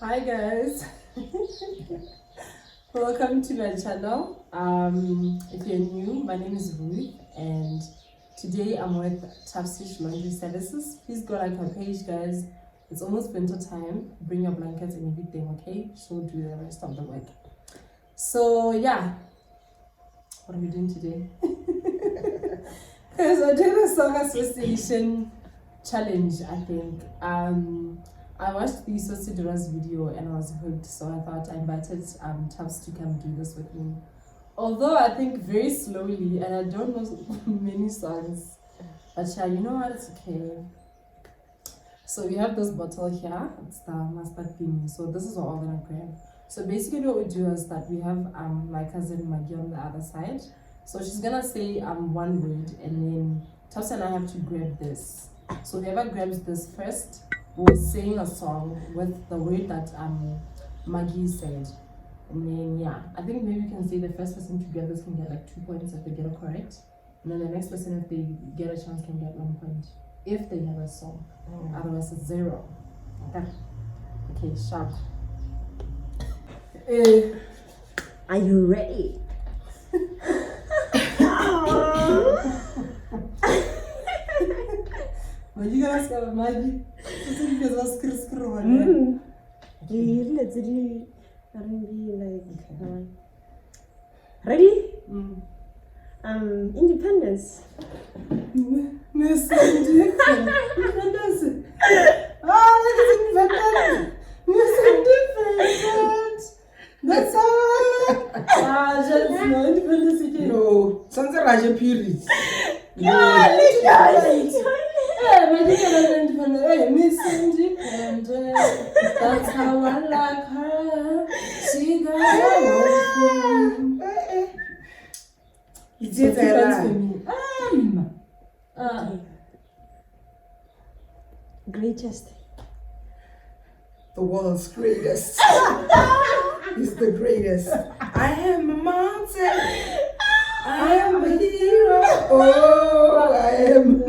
Hi guys, welcome to my channel. If you're new, my name is Ruth and today I'm with Heish Laundry Services. Please go like her page, guys. It's almost winter time. Bring your blankets and everything, okay? She'll do the rest of the work. So yeah, what are we doing today? Because we're doing a song association challenge, I think. I watched the Setswana video and I was hooked, so I thought I invited Heish to come do this with me. Although I think very slowly, and I don't know many songs, but yeah, you know what? It's okay. So we have this bottle here. It's the mustard thing. So this is what we're gonna grab. So basically, what we do is that we have my cousin Maggie on the other side. So she's gonna say one word, and then Heish and I have to grab this. So whoever grabs this first will sing a song with the word that Maggie said. And then yeah, I think maybe we can say the first person to get this can get like 2 points if they get it correct. And then the next person, if they get a chance, can get 1 point if they have a song. Otherwise it's 0. Okay, sharp. Are you ready? What you gonna say about Maggie? Let's really like ready? Independence. Miss Independence. Oh, it's independent. Miss Independent. That's all. Just no independence again. No, sounds like Raja period. Hey, my dear, independent. Hey, Miss Independent. That's how I like her. She got her. It's for me. Greatest. The world's greatest. He's the greatest. I am a mountain. I am a hero. Oh, I am.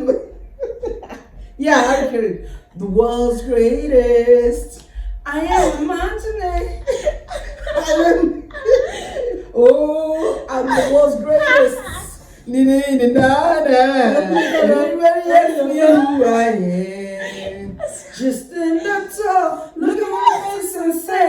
Yeah, I get it. The world's greatest. I am a mountain. Oh, I'm the world's greatest. Everybody else know who I am. Just stand up tall, look at my face and say,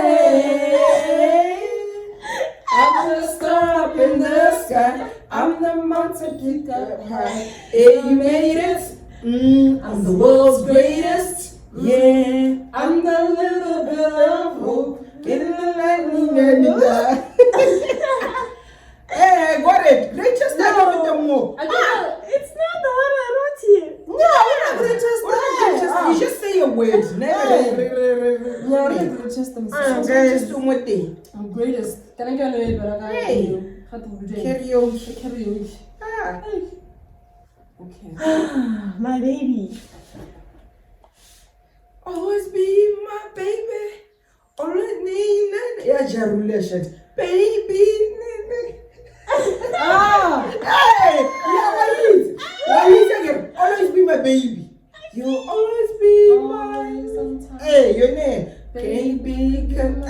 I'm the star up in the sky. I'm the mountain kicked up high. Hey, you made it. I'm the world's greatest. Yeah, I'm the little bit of hope in the lightning and the dark. Hey, I got it. Greatest. I got it more. It's not the one I wrote here. No, you're not greatest. You just say your words. I'm greatest. Can I get away, but I Karaoke. Okay. My baby. Always be my baby. Always need yeah, Jarulation. Baby. Hey! Yeah, why is again? Always be my baby. You'll always be my. Hey, your name. Baby, come on.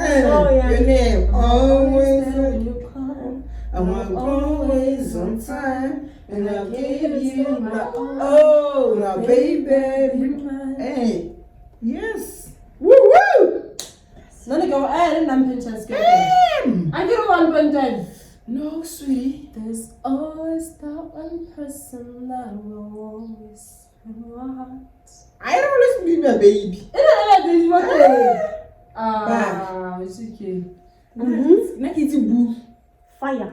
Your name. Always when you come. I'm always on time. And I'll give you my. Oh, now baby. Hey. Yes. Woo woo! Let me go ahead and I'm pinching skin. I get 1 point then. No, sweetie. There's always that one person that will always in my heart. I don't always be my baby. It's okay. Nakiti boo. Fire.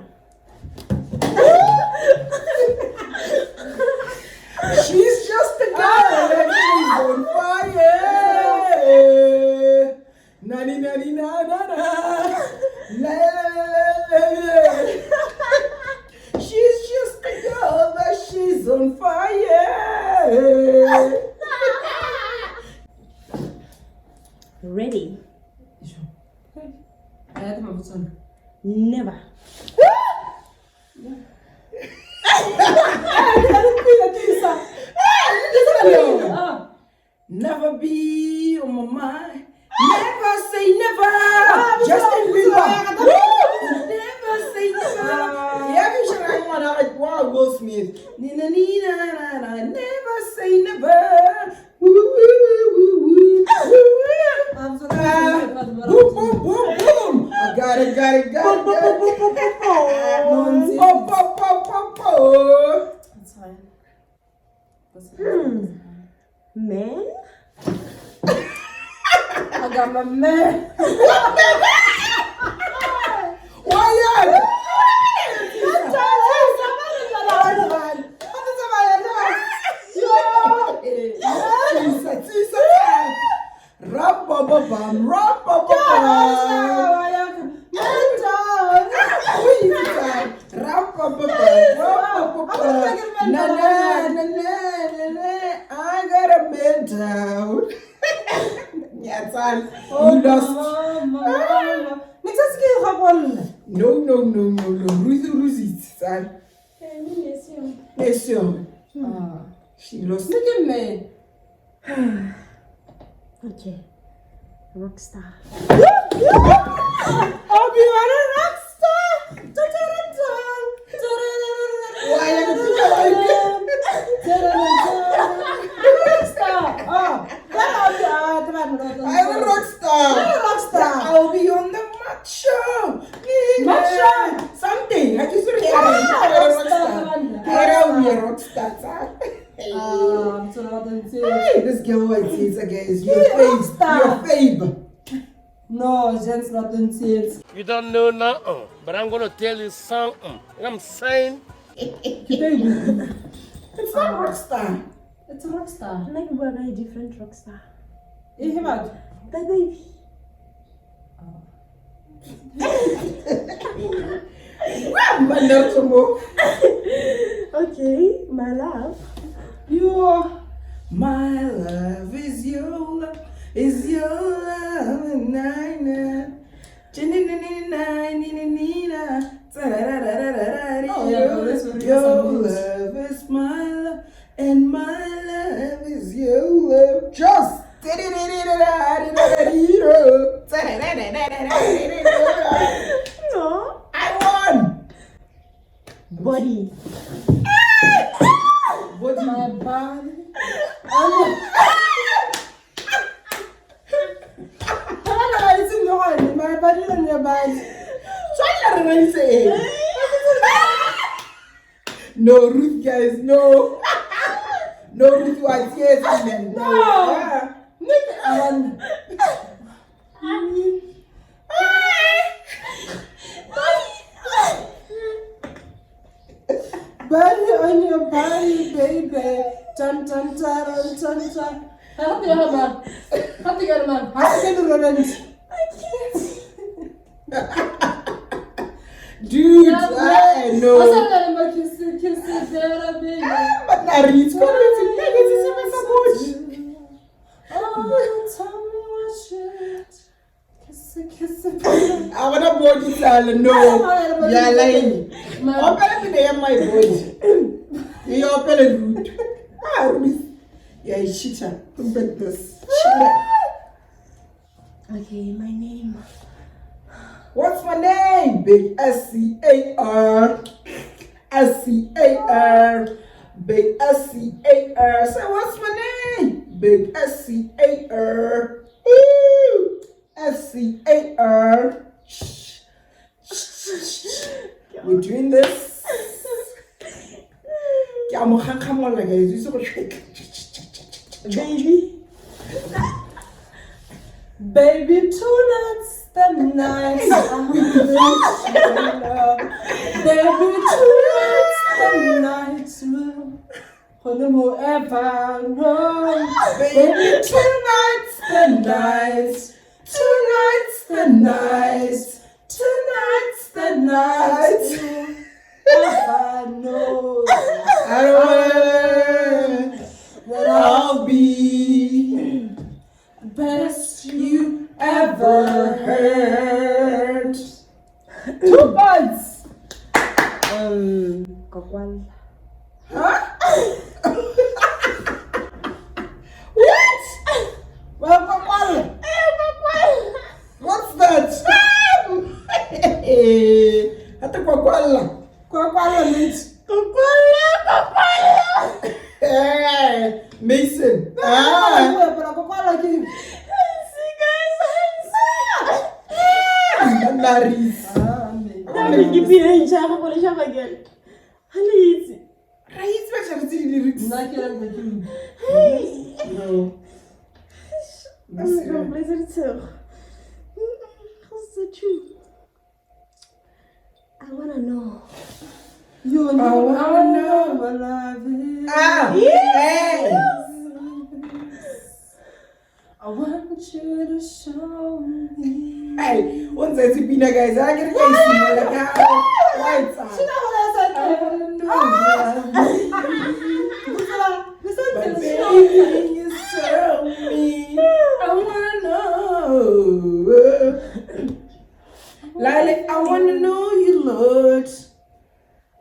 She's just a girl and she's on fire. Nani nani na na na. La la la la. She's just a girl but she's on fire. Ready? Never. Never be on my mind. Never say never. Boom, boom, boom, boom. I got it. That's fine. Man? I got my man. Why I got a man down. Yeah, son. You lost. No. Ruth it, son. Yes, she lost. Look at me. Okay. Rockstar. I'll be a rockstar. Why are you I'm a rockstar. I'll be on the Mat Show. Something. I just want to hear a rockstar. Hey, this girl white teeth again is your fave. No, gents not in tears. You don't know nothing, but I'm gonna tell you something. You know what I'm saying? It's not rockstar. It's a rockstar. Maybe we're a very different rockstar. You hear about? The baby. Okay, my love. My love is your love, and your love is my love, and my love is your love. Just No. I won. Body. What My body. My body on your body. No, Ruth, guys, no. No, Ruth, you are tears in them. No. Body on your body, baby. Dun dun dun dun dun. How do you have man? How do you get a man? How do you get a revenge? Dude, I know. What's that about kissing, there, baby? But now it's going to Oh, tell me what shit. Kiss it. I want to body tell no. You're lying. Open the day my body. You open it good. Ruth. Yeah, shitter. Look at this. Okay, my name. What's my name? Big SCAR. SCAR. Big SCAR. So what's my name? Big SCAR. Woo! SCAR. We're doing this. Come on, guys. Baby, tonight's the night. Baby, tonight's the night. Whoever knows. Baby, tonight's the night. Tonight's the night. Tonight's the night. Whoever knows. I don't know. I'll be best you ever heard. 2 points. Kokwal. Huh? What? Well, Papa. What's that? Ate kwakwala. Kwakwala means Mason. Kwakwala king. Naris. I'm keeping a child for the shop again. Honey, Right, special lyrics. Not yet, but you. No. I'm going to blaze it too. What's the truth? I want to know. You know, I know what love is. Ah, hey. I want you to show me. Hey, once I see Pina guys, I get a guys. Right, You know what I said? but baby, you show me. I wanna know. Lily, I wanna know you, Lord.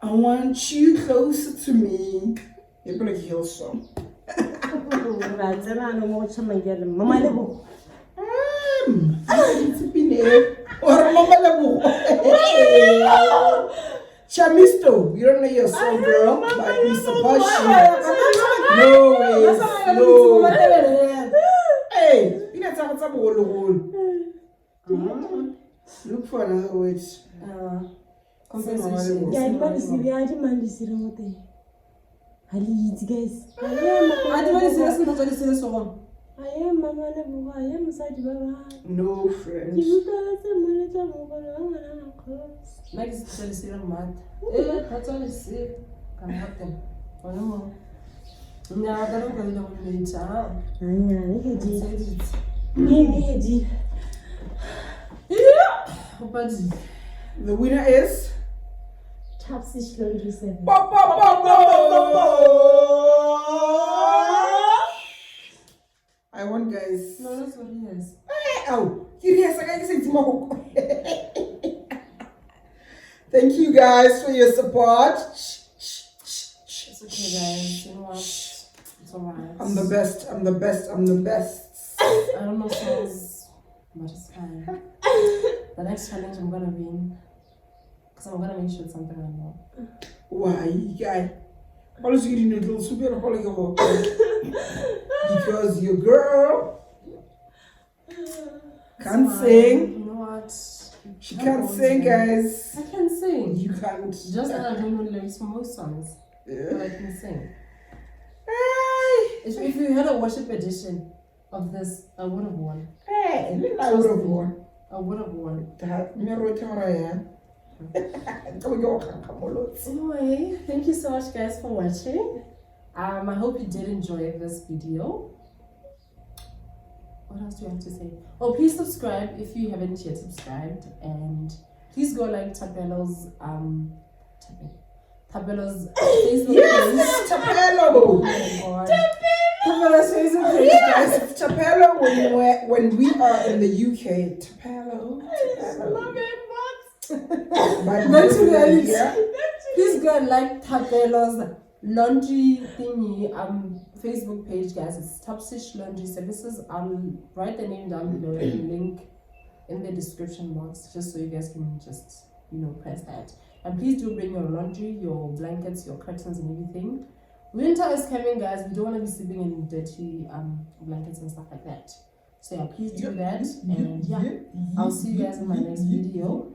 I want you closer to me. You're gonna heal some. Mama Lebo. It's Pina. Or Mama Lebo. Chamisto, you don't know your song, girl. But we support you. No way. No. Hey, you got to look for another word. Compensation. Yeah, I demand to see what they. Heyyyy Guys. I am Mama Lebo. I am Sadi Baba. No friends. Next Chelsea month. That's all I see. Can happen. I don't know. Yeah, I don't know later. The winner is Tapsish Laundry 7. I won, guys. No, that's what he has. Oh, yes, I gotta say tomorrow. Thank you guys for your support. It's okay, guys. You know what? It's alright. I'm the best. I'm the best. I'm the best. I don't know songs, but it's fine. The next challenge I'm gonna win. Because I'm gonna make sure it's something I know. Why, guy? Always getting a little super because your girl can't sing. You know what? She can't sing, guys. I can sing. You can't. Just that I don't know lyrics for most songs. But I can sing. Hey, If you had a worship edition of this, I would have won. hey, I would have won. I would have won. Anyway, thank you so much, guys, for watching. I hope you did enjoy this video. What else do you have to say? Oh, please subscribe if you haven't yet subscribed, and please go like Tapelo's Facebook Yes, page. Tapelo. Oh my god. Tapelo's Facebook page, guys. Tapelo when we are in the UK. Tapelo. I love it, But Not too early. yeah. Please go and like Tapelo's laundry thingy Facebook page, guys. It's Tapsish Laundry Services. I'll write the name down below and link in the description box just so you guys can just press that. And please do bring your laundry, your blankets, your curtains and everything. Winter is coming, guys. We don't want to be sleeping in dirty blankets and stuff like that. So yeah, please do that. And yeah, I'll see you guys in my next video.